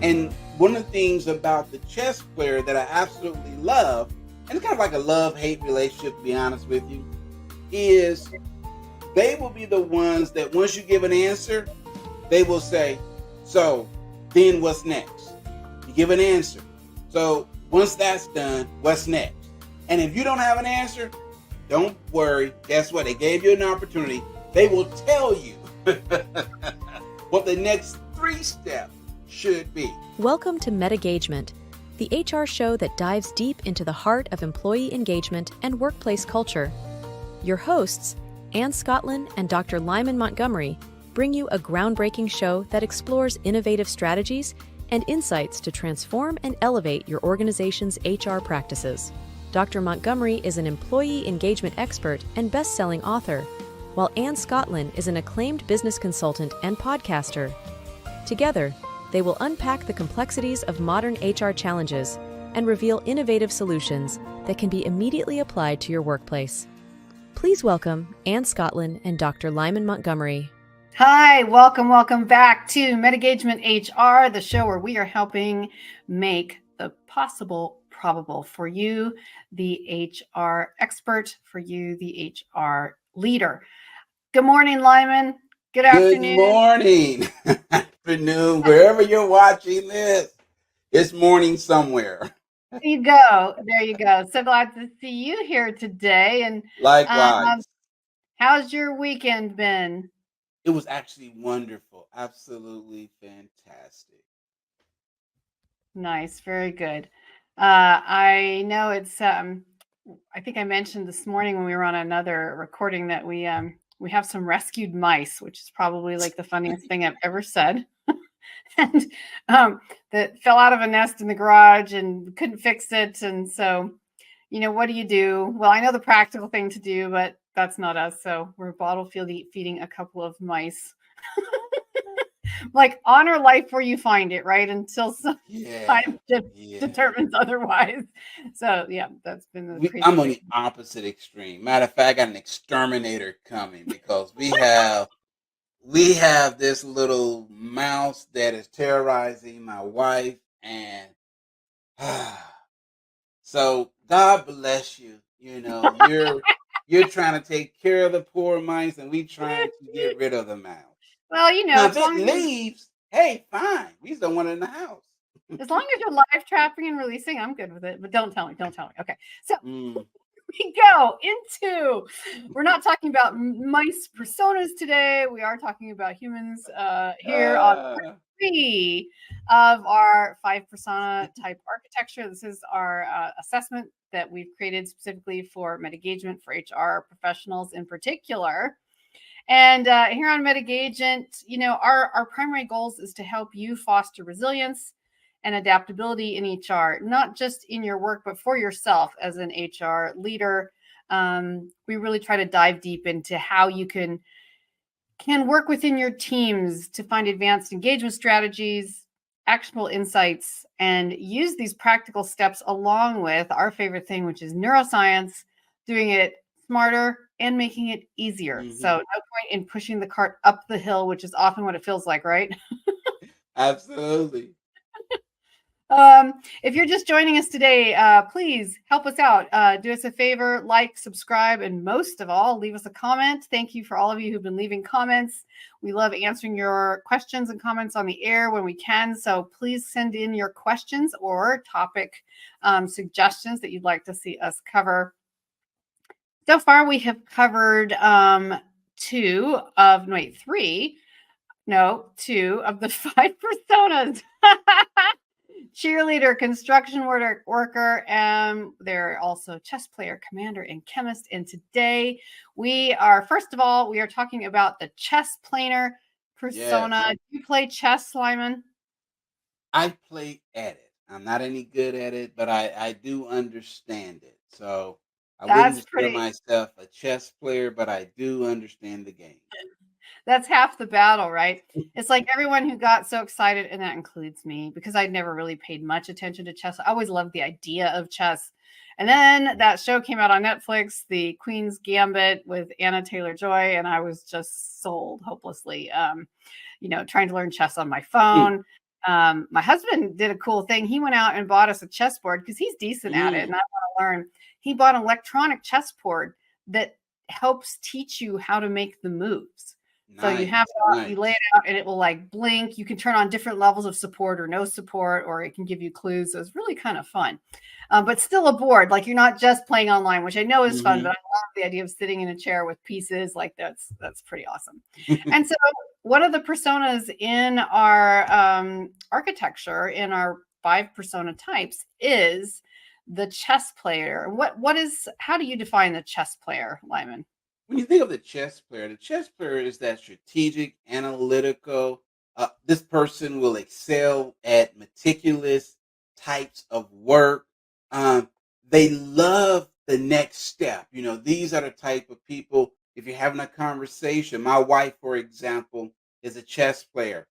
And one of the things about the chess player that I absolutely love, and it's kind of like a love-hate relationship, to be honest with you, is they will be the ones that once you give an answer, they will say, so then what's next? You give an answer. So once that's done, what's next? And if you don't have an answer, don't worry. Guess what? They gave you an opportunity. They will tell you what the next 3 steps should be. Welcome to MetaGagement, the HR show that dives deep into the heart of employee engagement and workplace culture. Your hosts, Ann Scottlin and Dr. Lyman Montgomery, bring you a groundbreaking show that explores innovative strategies and insights to transform and elevate your organization's HR practices. Dr. Montgomery is an employee engagement expert and best-selling author, while Ann Scottlin is an acclaimed business consultant and podcaster. Together, they will unpack the complexities of modern HR challenges and reveal innovative solutions that can be immediately applied to your workplace. Please welcome Ann Scottlin and Dr. Lyman Montgomery. Hi, welcome back to MetaGagement-HR, the show where we are helping make the possible probable for you, the HR expert, for you, the HR leader. Good morning, Lyman. Good afternoon. Good morning. Afternoon, wherever you're watching this. It's morning somewhere. There you go. So glad to see you here today. And Likewise. How's your weekend been? It was actually wonderful. Absolutely fantastic. Nice. Very good. I know it's, I think I mentioned this morning when we were on another recording that we have some rescued mice, which is probably like the funniest thing I've ever said. And that fell out of a nest in the garage and couldn't fix it. And so, what do you do? Well, I know the practical thing to do, but that's not us. So we're bottle feeding a couple of mice. Like, honor life where you find it, right? Until time determines otherwise. So yeah, that's been the crazy. I'm on the opposite extreme. Matter of fact, I got an exterminator coming because we have this little mouse that is terrorizing my wife, and so God bless you. You're trying to take care of the poor mice, and we trying to get rid of the mouse. Well, now, if it leaves, hey, fine. We just don't want it in the house. As long as you're live trapping and releasing, I'm good with it. But don't tell me. Okay. So we go into, we're not talking about mice personas today. We are talking about humans here on part 3 of our 5 persona type architecture. This is our assessment that we've created specifically for MetaGagement, for HR professionals in particular. And here on MetaGagement, our primary goals is to help you foster resilience and adaptability in HR, not just in your work, but for yourself as an HR leader. We really try to dive deep into how you can work within your teams to find advanced engagement strategies, actionable insights, and use these practical steps along with our favorite thing, which is neuroscience, doing it smarter and making it easier. So no point in pushing the cart up the hill, which is often what it feels like, right? Absolutely. If you're just joining us today, please help us out. Do us a favor, like, subscribe, and most of all, leave us a comment. Thank you for all of you who've been leaving comments. We love answering your questions and comments on the air when we can. So please send in your questions or topic suggestions that you'd like to see us cover. So far, we have covered 2 of the 5 personas. Cheerleader, construction worker, and they're also chess player, commander, and chemist. And today we are talking about the chess player persona. Yes. Do you play chess, Lyman? I play at it. I'm not any good at it, but I do understand it. So I wouldn't consider myself a chess player, but I do understand the game. That's half the battle, right? It's like everyone who got so excited, and that includes me, because I'd never really paid much attention to chess. I always loved the idea of chess. And then that show came out on Netflix, The Queen's Gambit with Anna Taylor-Joy, and I was just sold hopelessly, trying to learn chess on my phone. My husband did a cool thing. He went out and bought us a chessboard because he's decent at it and I want to learn. He bought an electronic chessboard that helps teach you how to make the moves. So you have you lay it out and it will like blink. You can turn on different levels of support or no support, or it can give you clues. So it's really kind of fun, but still a board. Like you're not just playing online, which I know is fun, but I love the idea of sitting in a chair with pieces. Like that's pretty awesome. And so one of the personas in our architecture, in our 5 persona types, is the chess player. How do you define the chess player, Lyman? When you think of the chess player is that strategic, analytical. This person will excel at meticulous types of work. Um, they love the next step. These are the type of people, if you're having a conversation, my wife, for example, is a chess player,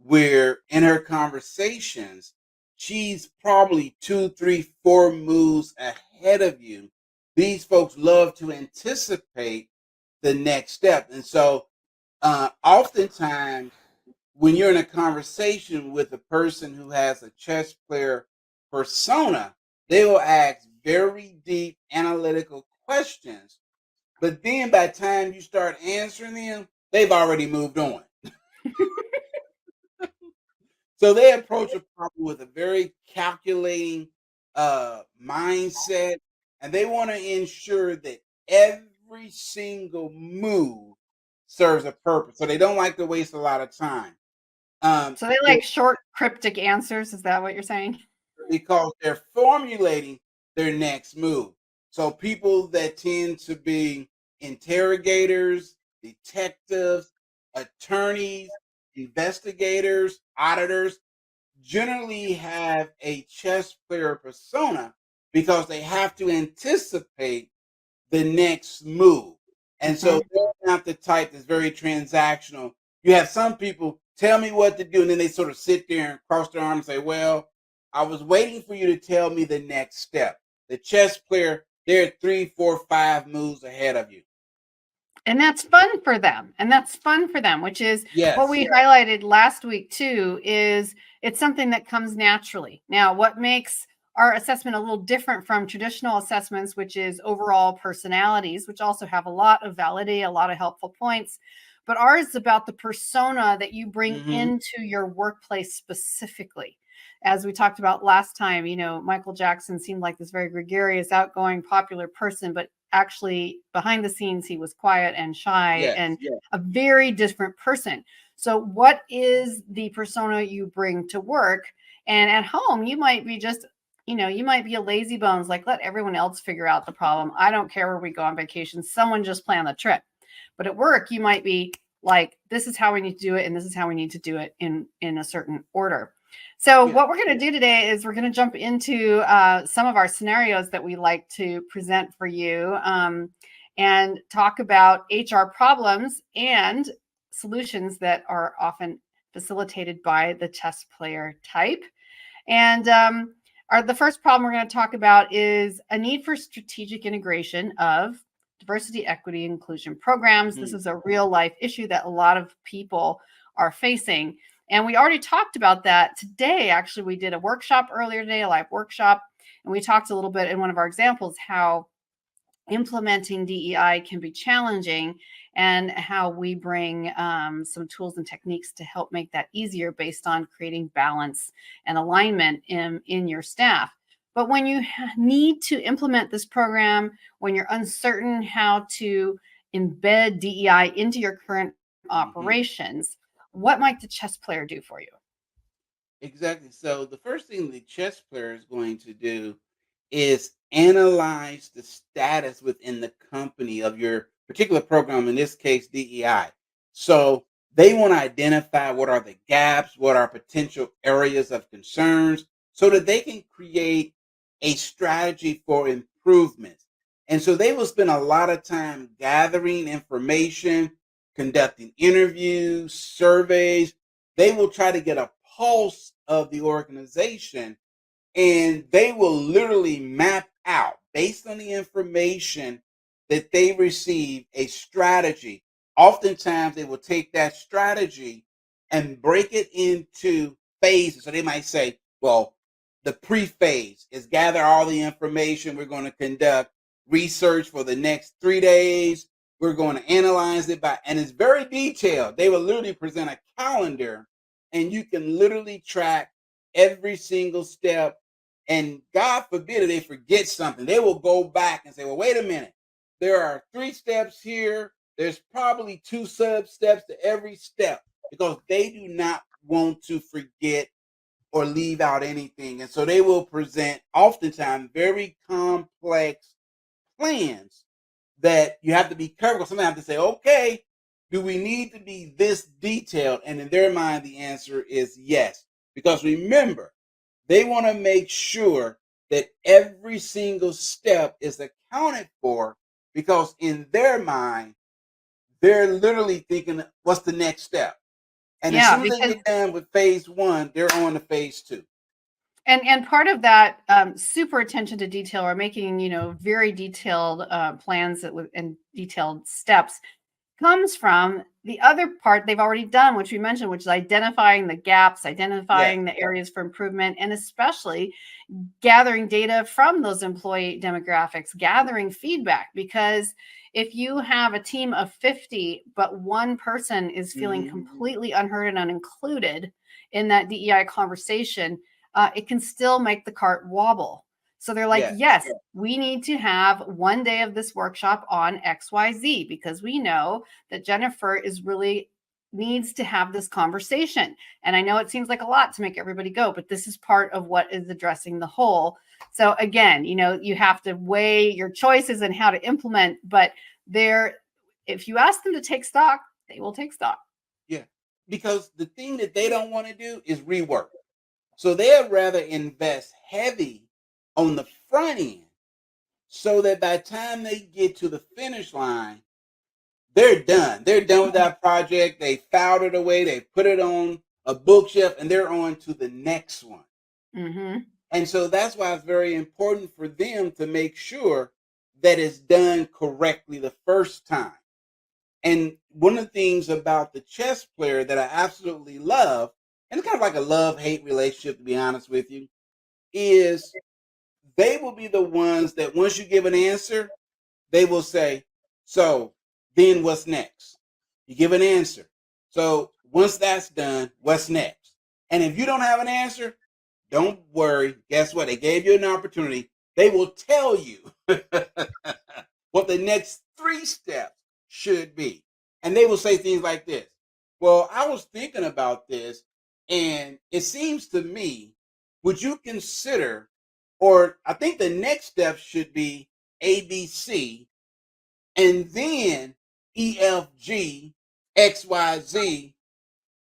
where in her conversations, she's probably 2, 3, 4 moves ahead of you. These folks love to anticipate the next step. And so oftentimes when you're in a conversation with a person who has a chess player persona, they will ask very deep analytical questions. But then by the time you start answering them, they've already moved on. So they approach a problem with a very calculating mindset, and they want to ensure that every single move serves a purpose. So they don't like to waste a lot of time. So they like short, cryptic answers. Is that what you're saying? Because they're formulating their next move. So people that tend to be interrogators, detectives, attorneys, investigators, auditors, generally have a chess player persona because they have to anticipate the next move. And so they're not the type that's very transactional. You have some people tell me what to do, and then they sort of sit there and cross their arms and say, well, I was waiting for you to tell me the next step. The chess player, they're 3, 4, 5 moves ahead of you. And that's fun for them. Which is what we highlighted last week too, is it's something that comes naturally. Now, what makes our assessment a little different from traditional assessments, which is overall personalities, which also have a lot of validity, a lot of helpful points, but ours is about the persona that you bring into your workplace specifically. As we talked about last time, Michael Jackson seemed like this very gregarious, outgoing, popular person, but actually behind the scenes, he was quiet and shy and a very different person. So what is the persona you bring to work? And at home, you might be just, you might be a lazy bones, like let everyone else figure out the problem. I don't care where we go on vacation. Someone just plan the trip. But at work, you might be like, this is how we need to do it. And this is how we need to do it in a certain order. So what we're going to do today is we're going to jump into some of our scenarios that we like to present for you and talk about HR problems and solutions that are often facilitated by the chess player type. And the first problem we're going to talk about is a need for strategic integration of diversity, equity, inclusion programs. This is a real life issue that a lot of people are facing. And we already talked about that today. Actually, we did a workshop earlier today, a live workshop, and we talked a little bit in one of our examples how implementing DEI can be challenging and how we bring some tools and techniques to help make that easier based on creating balance and alignment in your staff. But when you need to implement this program, when you're uncertain how to embed DEI into your current operations, what might the chess player do for you? Exactly. So the first thing the chess player is going to do is analyze the status within the company of your particular program, in this case, DEI. So they want to identify what are the gaps, what are potential areas of concerns, so that they can create a strategy for improvements. And so they will spend a lot of time gathering information, conducting interviews, surveys. They will try to get a pulse of the organization, and they will literally map out, based on the information that they receive, a strategy. Oftentimes, they will take that strategy and break it into phases. So they might say, well, the pre-phase is gather all the information. We're going to conduct research for the next 3 days. We're going to analyze it and it's very detailed. They will literally present a calendar and you can literally track every single step. And God forbid if they forget something, they will go back and say, well, wait a minute. There are 3 steps here. There's probably 2 sub steps to every step because they do not want to forget or leave out anything. And so they will present oftentimes very complex plans that you have to be careful. Sometimes have to say, okay, do we need to be this detailed? And in their mind, the answer is yes. Because remember, they want to make sure that every single step is accounted for because in their mind, they're literally thinking, what's the next step? And as soon as they get done with phase 1, they're on to phase 2. And part of that super attention to detail or making, very detailed plans and detailed steps comes from the other part they've already done, which we mentioned, which is identifying the gaps, identifying the areas for improvement, and especially gathering data from those employee demographics, gathering feedback. Because if you have a team of 50, but one person is feeling completely unheard and unincluded in that DEI conversation, it can still make the cart wobble. So they're like, yes, we need to have 1 day of this workshop on XYZ because we know that Jennifer needs to have this conversation. And I know it seems like a lot to make everybody go, but this is part of what is addressing the whole. So again, you have to weigh your choices and how to implement, but if you ask them to take stock, they will take stock. Yeah, because the thing that they don't want to do is rework. So they'd rather invest heavy on the front end so that by the time they get to the finish line, they're done. They're done with that project. They filed it away. They put it on a bookshelf and they're on to the next one. And so that's why it's very important for them to make sure that it's done correctly the first time. And one of the things about the chess player that I absolutely love, and it's kind of like a love-hate relationship, to be honest with you, is they will be the ones that once you give an answer, they will say, so then what's next? You give an answer. So once that's done, what's next? And if you don't have an answer, don't worry. Guess what? They gave you an opportunity. They will tell you what the next 3 steps should be. And they will say things like this. Well, I was thinking about this, and it seems to me, would you consider, or I think the next step should be ABC, and then EFG, XYZ,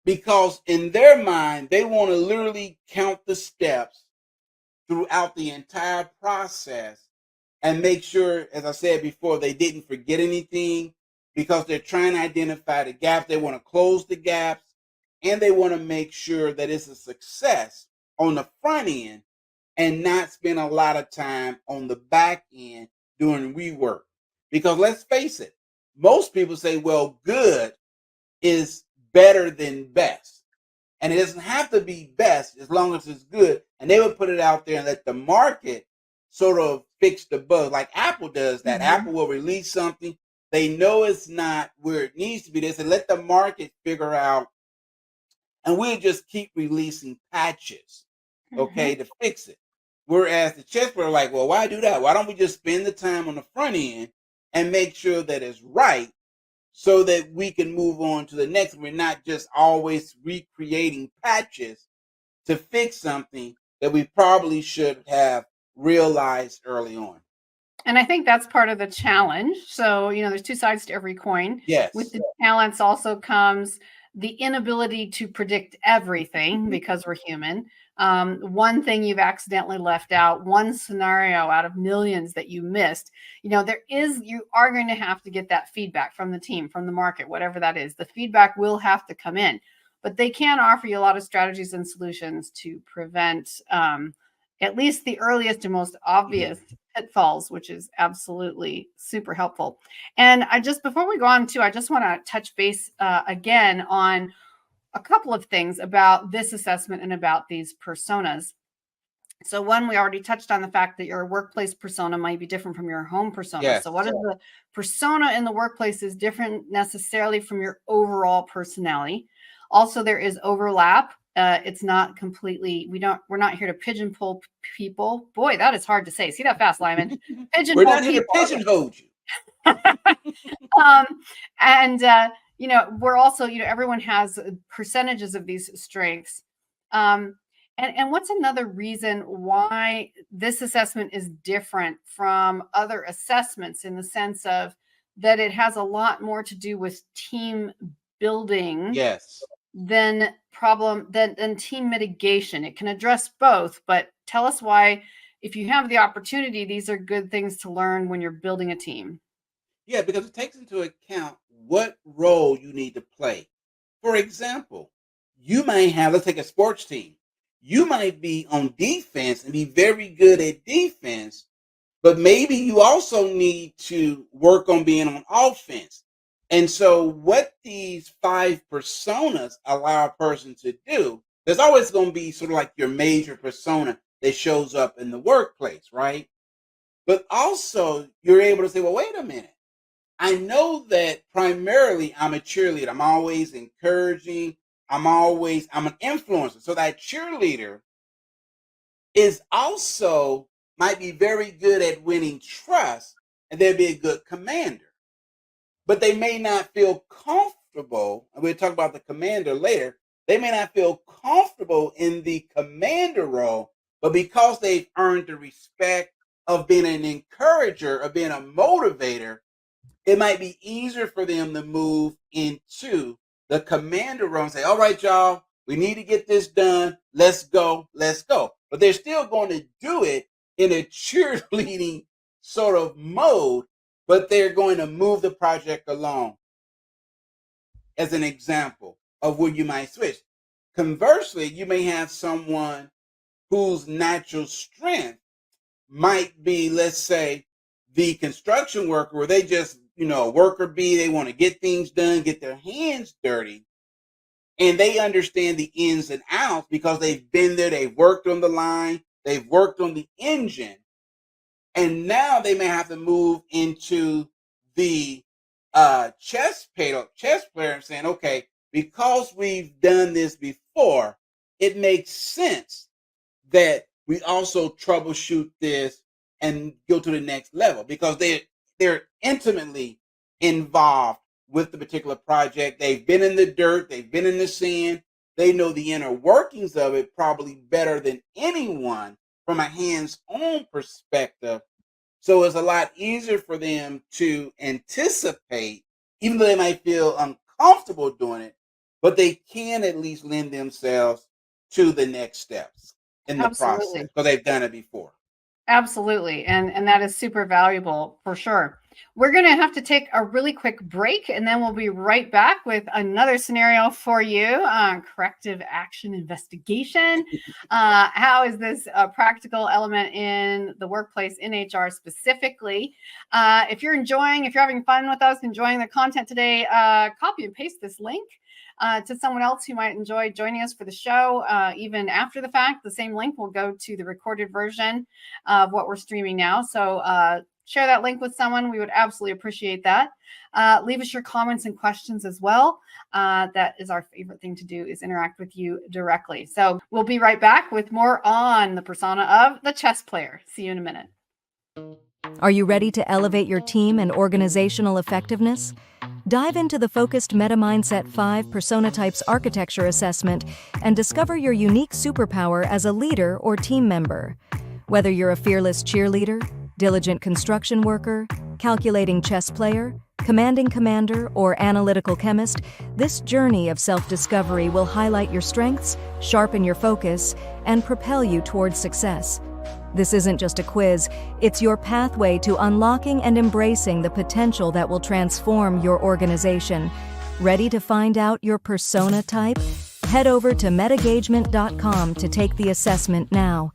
because in their mind, they want to literally count the steps throughout the entire process and make sure, as I said before, they didn't forget anything because they're trying to identify the gaps. They want to close the gaps and they want to make sure that it's a success on the front end and not spend a lot of time on the back end doing rework. Because let's face it, most people say, well, good is better than best. And it doesn't have to be best as long as it's good. And they would put it out there and let the market sort of fix the bug. Like Apple does that. Apple will release something. They know it's not where it needs to be. They say, let the market figure out. And we'll just keep releasing patches, okay, to fix it. Whereas the chess players are like, well, why do that? Why don't we just spend the time on the front end and make sure that it's right so that we can move on to the next. We're not just always recreating patches to fix something that we probably should have realized early on. And I think that's part of the challenge. So, there's 2 sides to every coin. Yes. With the balance also comes the inability to predict everything because we're human. One thing you've accidentally left out, one scenario out of millions that you missed, you are going to have to get that feedback from the team, from the market, whatever that is. The feedback will have to come in, but they can offer you a lot of strategies and solutions to prevent at least the earliest and most obvious pitfalls, which is absolutely super helpful. And before we go on too, I just want to touch base again on a couple of things about this assessment and about these personas. So one, we already touched on the fact that your workplace persona might be different from your home persona. Yes. So what is the persona in the workplace is different necessarily from your overall personality. Also, there is overlap. It's not completely, we're not here to pigeonhole people. Boy, that is hard to say. See that fast, Lyman? We're not here to pigeonhole you. We're also, everyone has percentages of these strengths. And what's another reason why this assessment is different from other assessments in the sense of that it has a lot more to do with team building Yes. than team mitigation. It can address both, but tell us why, if you have the opportunity, these are good things to learn when you're building a team. Yeah, because it takes into account what role you need to play. For example, you may have, let's take a sports team. You might be on defense and be very good at defense, but maybe you also need to work on being on offense. And so what these 5 personas allow a person to do, there's always going to be sort of like your major persona that shows up in the workplace, right? But also you're able to say, well, wait a minute. I know that primarily I'm a cheerleader. I'm always encouraging. I'm an influencer. So that cheerleader is also might be very good at winning trust, and they'll be a good commander. But they may not feel comfortable, and we'll talk about the commander later, they may not feel comfortable in the commander role, but because they've earned the respect of being an encourager, of being a motivator, it might be easier for them to move into the commander role and say, all right, y'all, we need to get this done. Let's go. But they're still going to do it in a cheerleading sort of mode, but they're going to move the project along as an example of where you might switch. Conversely, you may have someone whose natural strength might be, let's say, the construction worker, where they just, worker bee, they want to get things done, get their hands dirty, and they understand the ins and outs because they've been there, they've worked on the line, they've worked on the engine, and now they may have to move into the chess player and saying, okay, because we've done this before, it makes sense that we also troubleshoot this and go to the next level because they're intimately involved with the particular project. They've been in the dirt, they've been in the sand, they know the inner workings of it probably better than anyone from a hands-on perspective. So it's a lot easier for them to anticipate, even though they might feel uncomfortable doing it, but they can at least lend themselves to the next steps in the process because they've done it before. Absolutely. And that is super valuable for sure. We're going to have to take a really quick break, and then we'll be right back with another scenario for you on corrective action investigation. How is this a practical element in the workplace in HR specifically? If you're having fun with us, enjoying the content today, copy and paste this link to someone else who might enjoy joining us for the show. Even after the fact, the same link will go to the recorded version of what we're streaming now. So share that link with someone. We would absolutely appreciate that. Leave us your comments and questions as well. That is our favorite thing to do, is interact with you directly. So we'll be right back with more on the persona of the chess player. See you in a minute. Are you ready to elevate your team and organizational effectiveness? Dive into the focused Meta Mindset 5 Persona Types Architecture Assessment and discover your unique superpower as a leader or team member. Whether you're a fearless cheerleader, diligent construction worker, calculating chess player, commanding commander, or analytical chemist, this journey of self-discovery will highlight your strengths, sharpen your focus, and propel you towards success. This isn't just a quiz, it's your pathway to unlocking and embracing the potential that will transform your organization. Ready to find out your persona type? Head over to MetaGagement.com to take the assessment now.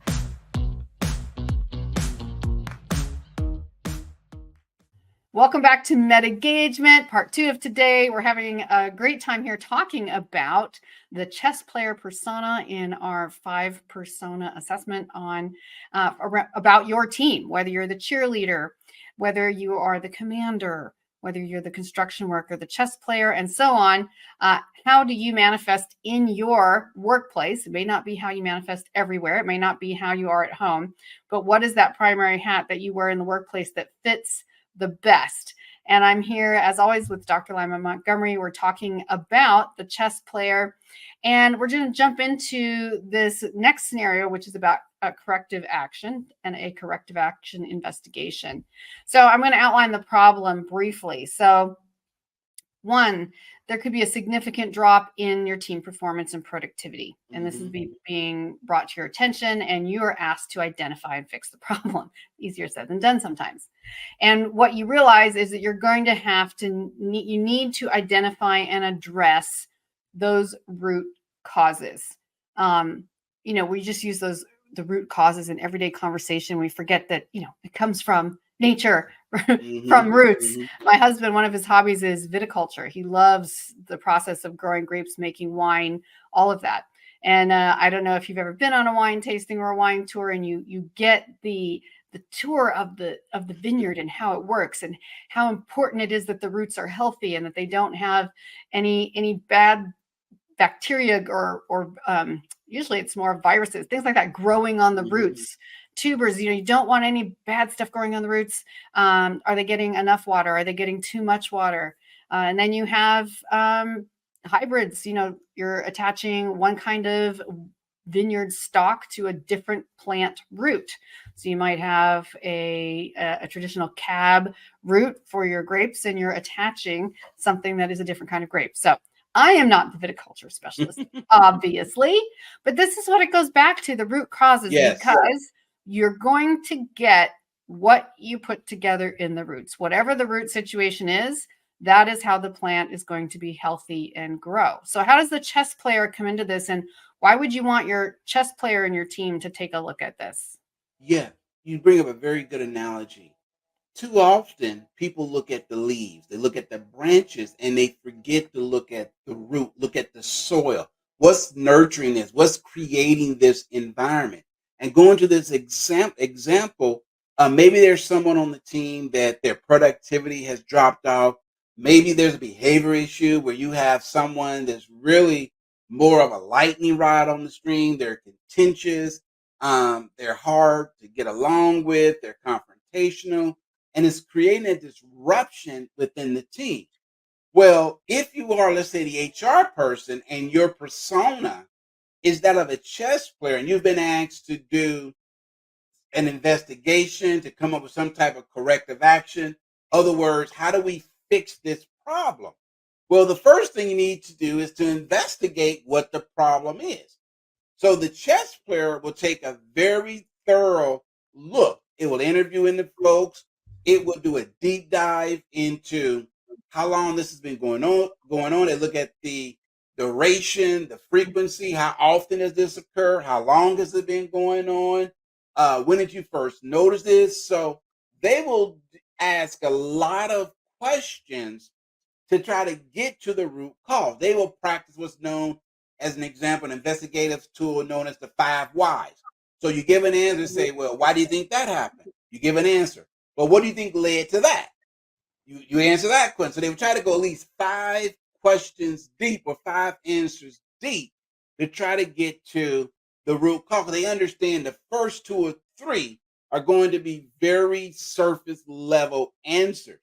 Welcome back to MetaGagement, part 2 of today. We're having a great time here talking about the chess player persona in our 5 persona assessment on about your team, whether you're the cheerleader, whether you are the commander, whether you're the construction worker, the chess player, and so on. How do you manifest in your workplace? It may not be how you manifest everywhere. It may not be how you are at home, but what is that primary hat that you wear in the workplace that fits the best? And I'm here, as always, with Dr. Lyman Montgomery. We're talking about the chess player, and we're going to jump into this next scenario, which is about a corrective action and a corrective action investigation. So I'm going to outline the problem briefly. So 1, there could be a significant drop in your team performance and productivity. And this is being brought to your attention, and you are asked to identify and fix the problem. Easier said than done sometimes. And what you realize is that you're going to have to, you need to identify and address those root causes. We just use the root causes in everyday conversation. We forget that, it comes from nature, from roots. My husband, one of his hobbies is viticulture. He loves the process of growing grapes, making wine, all of that. And I don't know if you've ever been on a wine tasting or a wine tour, and you get the tour of the vineyard and how it works and how important it is that the roots are healthy and that they don't have any bad bacteria or usually it's more viruses, things like that growing on the roots. Tubers, you don't want any bad stuff growing on the roots. Are they getting enough water? Are they getting too much water? And then you have hybrids. You're attaching one kind of vineyard stock to a different plant root. So you might have a traditional cab root for your grapes, and you're attaching something that is a different kind of grape. So I am not the viticulture specialist, obviously, but this is what it goes back to, the root causes, because you're going to get what you put together in the roots. Whatever the root situation is, that is how the plant is going to be healthy and grow. So how does the chess player come into this, and why would you want your chess player in your team to take a look at this? Yeah, you bring up a very good analogy. Too often, people look at the leaves, they look at the branches, and they forget to look at the root, look at the soil. What's nurturing this? What's creating this environment? And going to this example, maybe there's someone on the team that their productivity has dropped off. Maybe there's a behavior issue where you have someone that's really more of a lightning rod on the string. They're contentious. They're hard to get along with. They're confrontational, and it's creating a disruption within the team. Well, if you are, let's say, the HR person and your persona is that of a chess player, and you've been asked to do an investigation to come up with some type of corrective action. Other words, how do we fix this problem? Well, the first thing you need to do is to investigate what the problem is. So the chess player will take a very thorough look. It will interview in the folks. It will do a deep dive into how long this has been going on. They look at the duration, the frequency, how often does this occur? How long has it been going on? When did you first notice this? So they will ask a lot of questions to try to get to the root cause. They will practice what's known as an example, an investigative tool known as the 5 whys. So you give an answer and say, well, why do you think that happened? You give an answer. Well, what do you think led to that? You answer that question. So they would try to go at least 5 questions deep or 5 answers deep to try to get to the root cause. They understand the first 2 or 3 are going to be very surface level answers.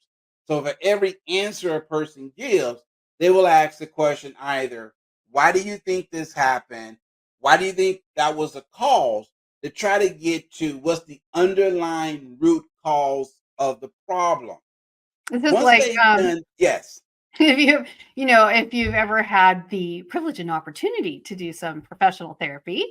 So for every answer a person gives, they will ask the question either, why do you think this happened? Why do you think that was the cause? To try to get to what's the underlying root cause of the problem. This is Once like they've done, yes. if you've ever had the privilege and opportunity to do some professional therapy,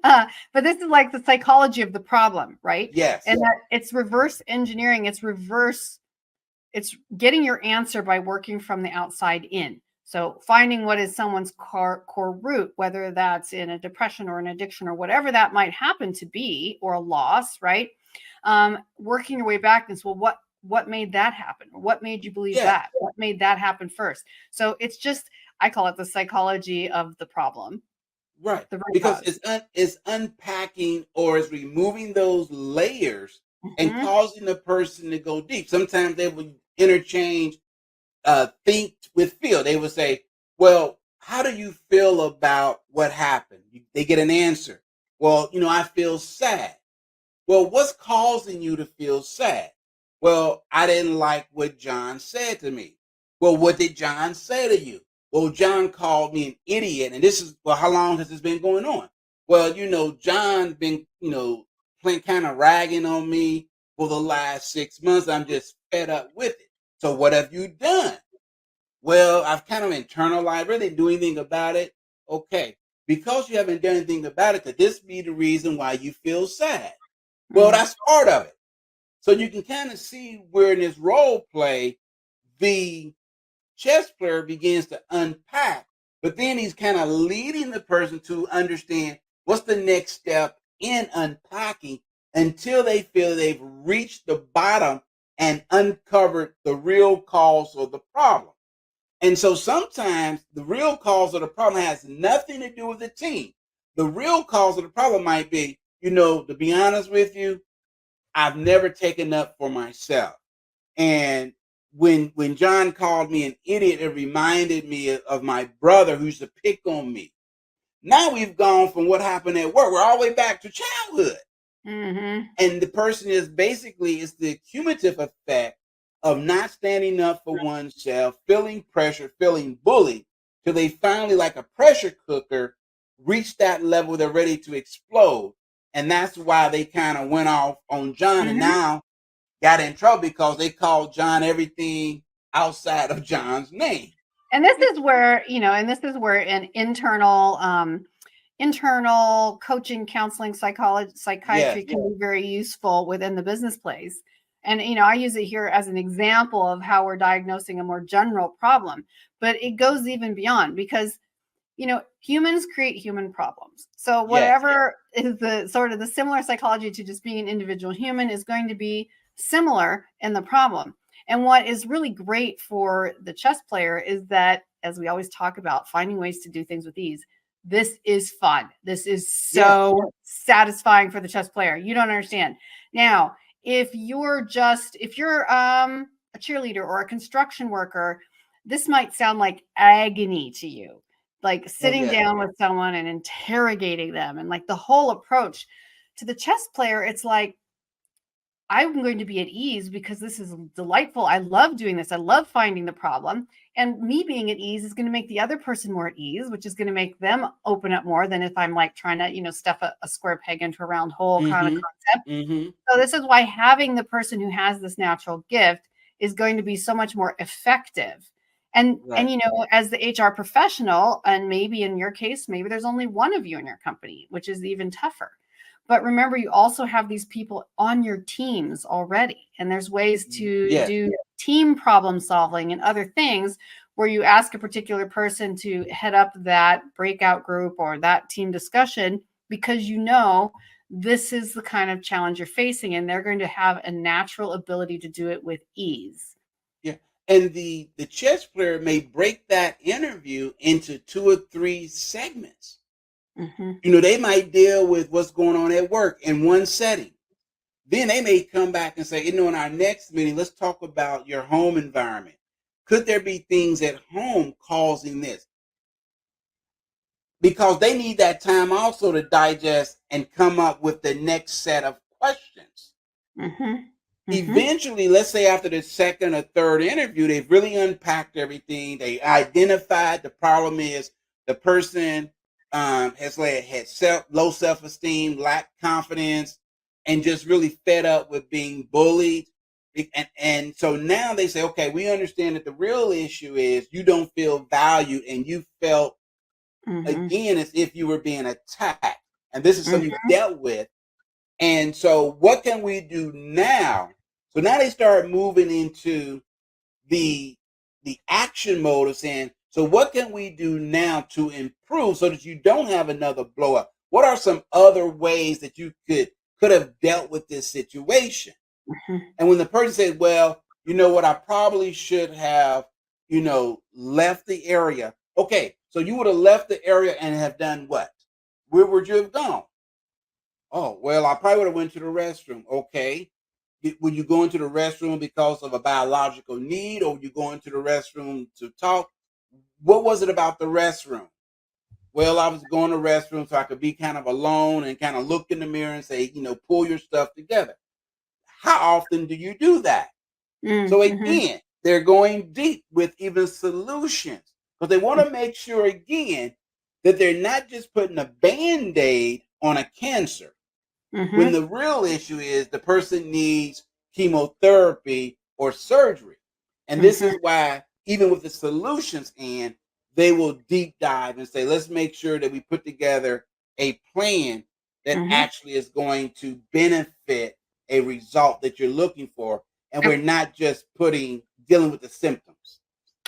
but this is like the psychology of the problem, right? Yes. And that it's reverse engineering. It's getting your answer by working from the outside in. So finding what is someone's core root, whether that's in a depression or an addiction or whatever that might happen to be, or a loss, right? Working your way back is, well, what made that happen? What made you believe Yeah. that? What made that happen first? So it's just, I call it the psychology of the problem. Right. The root Because cause. it's unpacking or it's removing those layers and Mhm. causing the person to go deep. Sometimes they will interchange think with feel. They would say, well, how do you feel about what happened? They get an answer. Well, I feel sad. Well, what's causing you to feel sad? Well, I didn't like what John said to me. Well, what did John say to you? Well, John called me an idiot. And this is, well, how long has this been going on? Well, John's been, playing kind of ragging on me for the last 6 months. I'm just fed up with it. So what have you done? Well, I've kind of internalized, really do anything about it. Okay. Because you haven't done anything about it, could this be the reason why you feel sad? Well, Mm. that's part of it. So you can kind of see where in this role play, the chess player begins to unpack, but then he's kind of leading the person to understand what's the next step in unpacking until they feel they've reached the bottom and uncovered the real cause of the problem. And so sometimes the real cause of the problem has nothing to do with the team. The real cause of the problem might be, to be honest with you, I've never taken up for myself. And when John called me an idiot, it reminded me of my brother who used to pick on me. Now we've gone from what happened at work, we're all the way back to childhood. Mhm. And the person is basically, it's the cumulative effect of not standing up for oneself, feeling pressure, feeling bullied, till they finally, like a pressure cooker, reach that level they're ready to explode. And that's why they kind of went off on John and Mhm. now got in trouble because they called John everything outside of John's name. And this is where, an internal coaching, counseling, Yes. psychiatry can be very useful within the business place. And I use it here as an example of how we're diagnosing a more general problem, but it goes even beyond because humans create human problems. So Yes. whatever is the sort of the similar psychology to just being an individual human is going to be similar in the problem. And what is really great for the chess player is that, as we always talk about, finding ways to do things with ease. This is fun. This is Yes. so satisfying for the chess player. You don't understand. Now, if you're a cheerleader or a construction worker, this might sound like agony to you, like Oh, sitting yes. down with someone and interrogating them, and like the whole approach. To the chess player, it's like, I'm going to be at ease because this is delightful. I love doing this. I love finding the problem. And me being at ease is going to make the other person more at ease, which is going to make them open up more than if I'm like trying to, stuff a square peg into a round hole kind of Mm-hmm. concept. Mm-hmm. So this is why having the person who has this natural gift is going to be so much more effective. And Right. as the HR professional, and maybe in your case, maybe there's only one of you in your company, which is even tougher. But remember, you also have these people on your teams already. And there's ways to Yes. do team problem solving and other things where you ask a particular person to head up that breakout group or that team discussion because this is the kind of challenge you're facing, and they're going to have a natural ability to do it with ease. Yeah. And the chess player may break that interview into 2 or 3 segments. Mhm. They might deal with what's going on at work in one setting. Then they may come back and say, in our next meeting, let's talk about your home environment. Could there be things at home causing this? Because they need that time also to digest and come up with the next set of questions. Mhm. Mhm. Eventually, let's say after the second or third interview, they've really unpacked everything. They identified the problem is the person had low self-esteem, lacked confidence, and just really fed up with being bullied. And so now they say, okay, we understand that the real issue is you don't feel valued and you felt, Mhm. again, as if you were being attacked. And this is something Mhm. you've dealt with. And so what can we do now? So now they start moving into the action mode of saying, so what can we do now to improve so that you don't have another blow up? What are some other ways that you could have dealt with this situation? And when the person said, well, you know what, I probably should have, left the area. Okay, so you would have left the area and have done what? Where would you have gone? Oh, well, I probably would have went to the restroom. Okay. Were you going to the restroom because of a biological need, or were you going to the restroom to talk? What was it about the restroom? Well, I was going to the restroom so I could be kind of alone and kind of look in the mirror and say, pull your stuff together. How often do you do that? So again, they're going deep with even solutions because they want to make sure again that they're not just putting a Band-Aid on a cancer. When the real issue is the person needs chemotherapy or surgery. And this is why, even with the solutions in, they will deep dive and say, let's make sure that we put together a plan that actually is going to benefit a result that you're looking for. And we're not just dealing with the symptoms.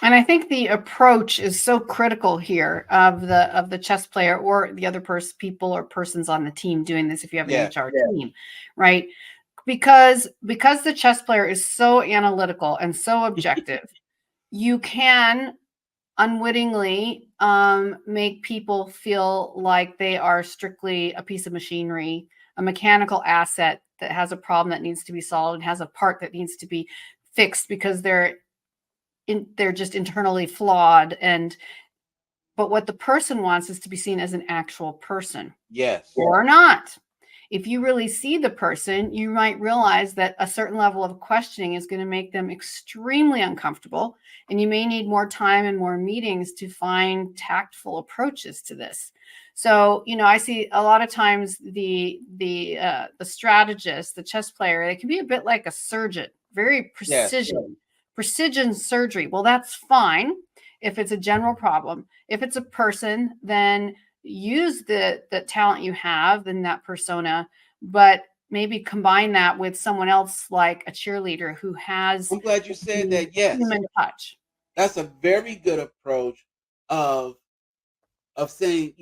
And I think the approach is so critical here of the chess player or the other people or persons on the team doing this if you have an HR team, right? Because the chess player is so analytical and so objective, you can unwittingly make people feel like they are strictly a piece of machinery, a mechanical asset that has a problem that needs to be solved and has a part that needs to be fixed because they're just internally flawed. But what the person wants is to be seen as an actual person. Yes. Or not. If you really see the person, you might realize that a certain level of questioning is going to make them extremely uncomfortable, and you may need more time and more meetings to find tactful approaches to this. So, I see a lot of times the strategist, the chess player, they can be a bit like a surgeon, very precision surgery. Well, that's fine if it's a general problem. If it's a person, then use the talent you have in that persona, but maybe combine that with someone else like a cheerleader who has. I'm glad you said that. Yes, human touch. That's a very good approach of saying,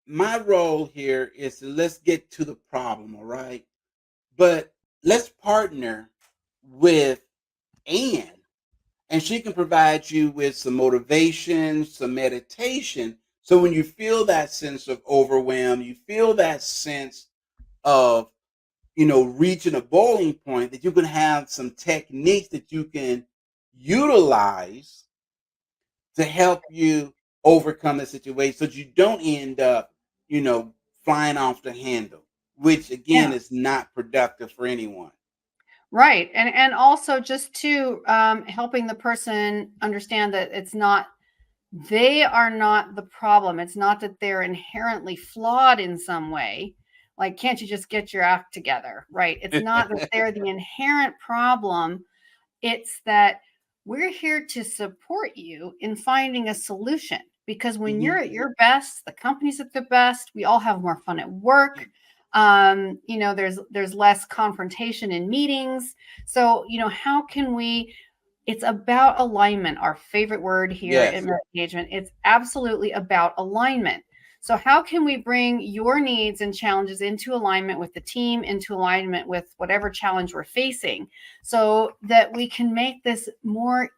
my role here is to let's get to the problem, all right? But let's partner with Anne, and she can provide you with some motivation, some meditation. So when you feel that sense of overwhelm, you feel that sense of, reaching a boiling point, that you can have some techniques that you can utilize to help you overcome the situation so that you don't end up, flying off the handle, which again is not productive for anyone. Right. And also just to helping the person understand that they are not the problem. It's not that they're inherently flawed in some way. Like, can't you just get your act together? Right. It's not that they're the inherent problem. It's that we're here to support you in finding a solution, because when you're at your best, the company's at their best, we all have more fun at work. There's less confrontation in meetings. So, how can we? It's about alignment, our favorite word here at MetaGagement. It's absolutely about alignment. So how can we bring your needs and challenges into alignment with the team, into alignment with whatever challenge we're facing, so that we can make this more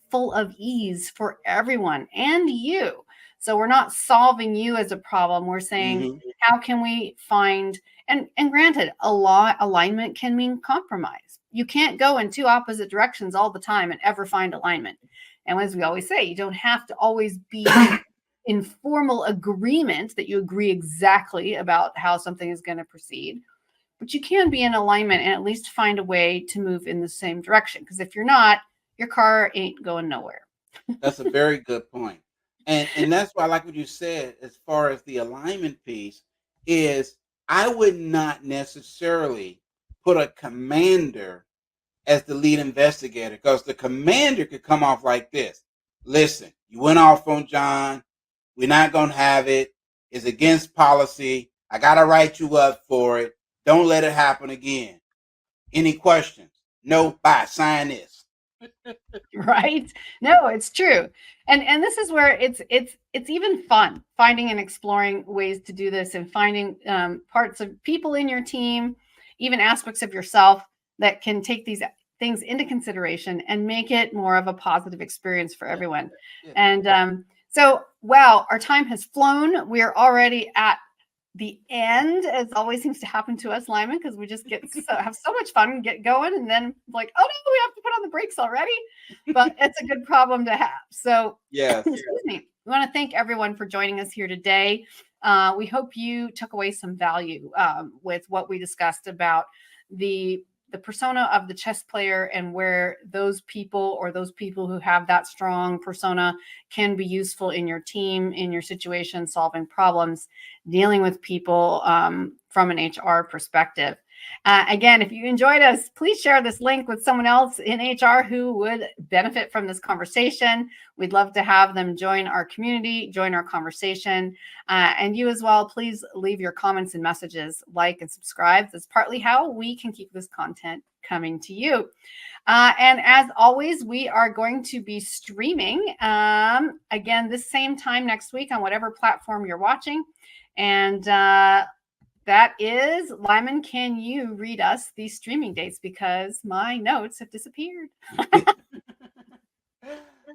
full of ease for everyone and you? So we're not solving you as a problem. We're saying, how can we find, and granted, alignment can mean compromise. You can't go in two opposite directions all the time and ever find alignment. And as we always say, you don't have to always be in formal agreement that you agree exactly about how something is going to proceed, but you can be in alignment and at least find a way to move in the same direction. Because if you're not, your car ain't going nowhere. That's a very good point. And that's why I like what you said as far as the alignment piece is I would not necessarily put a commander as the lead investigator, because the commander could come off like this. Listen, you went off on John. We're not going to have it. It's against policy. I got to write you up for it. Don't let it happen again. Any questions? No, bye. Sign this. Right? No, it's true. And this is where it's even fun finding and exploring ways to do this, and finding parts of people in your team even aspects of yourself that can take these things into consideration and make it more of a positive experience for everyone. Yeah. And so, wow, our time has flown. We're already at the end, as always seems to happen to us, Lyman, because we just have so much fun and get going, and then like, oh no, we have to put on the brakes already. But it's a good problem to have. So, yes. Excuse me. We want to thank everyone for joining us here today. We hope you took away some value with what we discussed about the persona of the chess player and where those people who have that strong persona can be useful in your team, in your situation, solving problems, dealing with people from an HR perspective. Again, if you enjoyed us, please share this link with someone else in HR who would benefit from this conversation. We'd love to have them join our community, join our conversation. And you as well, please leave your comments and messages, like and subscribe. That's partly how we can keep this content coming to you. And as always, we are going to be streaming again this same time next week on whatever platform you're watching. And that is, Lyman, can you read us these streaming dates? Because my notes have disappeared.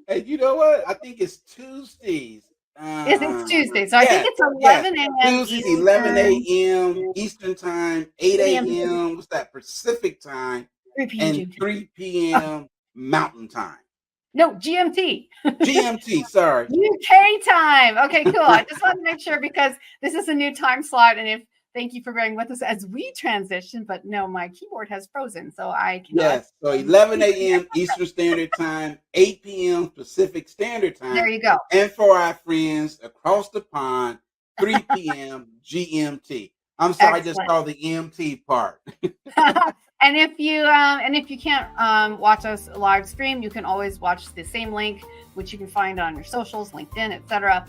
Hey, you know what? I think it's Tuesdays. It's Tuesday. So I think it's 11 a.m. Tuesdays, 11 a.m. Eastern time, 8 a.m. What's that? Pacific time, 3 p.m. and 3 p.m. Mountain time. No, GMT. GMT, sorry. UK time. Okay, cool. I just wanted to make sure because this is a new time slot. And thank you for bearing with us as we transition. But no, my keyboard has frozen, so I cannot. Yes, so 11 a.m. Eastern Standard Time, 8 p.m. Pacific Standard Time. There you go. And for our friends across the pond, 3 p.m. GMT. I'm sorry, Excellent. I just saw the MT part. And if you can't watch us live stream, you can always watch the same link, which you can find on your socials, LinkedIn, etc.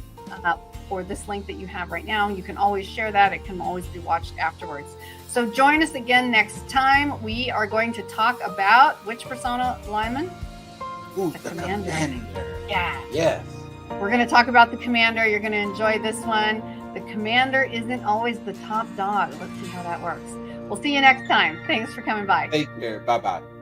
Or this link that you have right now. You can always share that. It can always be watched afterwards. So join us again next time. We are going to talk about which persona, Lyman? Ooh, the commander. Yeah. Yes. We're going to talk about the commander. You're going to enjoy this one. The commander isn't always the top dog. Let's see how that works. We'll see you next time. Thanks for coming by. Take care. Bye-bye.